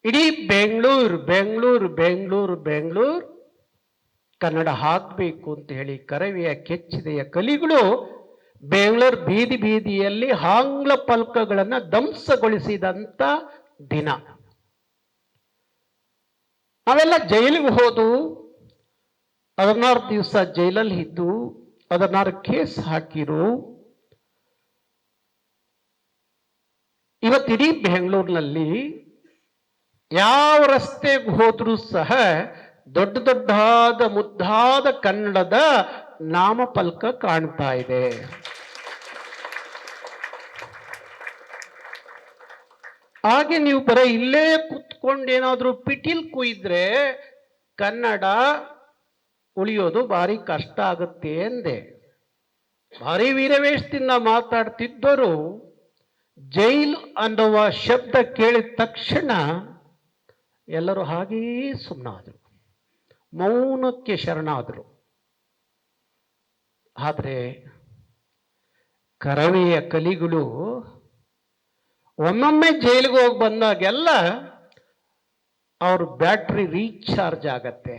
ಇಡೀ ಬೆಂಗಳೂರು ಬೆಂಗಳೂರು ಬೆಂಗಳೂರು ಬೆಂಗಳೂರು ಕನ್ನಡ ಹಾಕಬೇಕು ಅಂತ ಹೇಳಿ ಕರವೆಯ ಕೆಚ್ಚಿದೆಯ ಕಲಿಗಳು ಬೆಂಗಳೂರು ಬೀದಿ ಬೀದಿಯಲ್ಲಿ ಆಂಗ್ಲ ಫಲಕಗಳನ್ನು ಧ್ವಂಸಗೊಳಿಸಿದಂತ ದಿನ. ನಾವೆಲ್ಲ ಜೈಲಿಗೆ ಹೋದು 16 ದಿವಸ ಜೈಲಲ್ಲಿ ಇದ್ದು 16 ಕೇಸ್ ಹಾಕಿರು. ಇವತ್ತಿಡೀ ಬೆಂಗಳೂರಿನಲ್ಲಿ ಯಾವ ರಸ್ತೆಗೆ ಹೋದ್ರೂ ಸಹ ದೊಡ್ಡ ದೊಡ್ಡದಾದ ಮುದ್ದಾದ ಕನ್ನಡದ ನಾಮಫಲಕ ಕಾಣ್ತಾ ಇದೆ. ಹಾಗೆ ನೀವು ಬರ ಇಲ್ಲೇ ಕುತ್ಕೊಂಡು ಏನಾದ್ರೂ ಪಿಟೀಲ್ ಕುಯ್ದ್ರೆ ಕನ್ನಡ ಉಳಿಯೋದು ಭಾರಿ ಕಷ್ಟ ಆಗುತ್ತೆ ಎಂದೆ. ಭಾರಿ ವೀರವೇಶದಿಂದ ಮಾತಾಡ್ತಿದ್ದರು ಜೈಲು ಅನ್ನುವ ಶಬ್ದ ಕೇಳಿದ ತಕ್ಷಣ ಎಲ್ಲರೂ ಹಾಗೇ ಸುಮ್ಮನಾದರು, ಮೌನಕ್ಕೆ ಶರಣಾದರು. ಆದರೆ ಕರವೆಯ ಕಲಿಗಳು ಒಮ್ಮೊಮ್ಮೆ ಜೈಲಿಗೆ ಹೋಗಿ ಬಂದಾಗೆಲ್ಲ ಅವ್ರ ಬ್ಯಾಟ್ರಿ ರೀಚಾರ್ಜ್ ಆಗತ್ತೆ.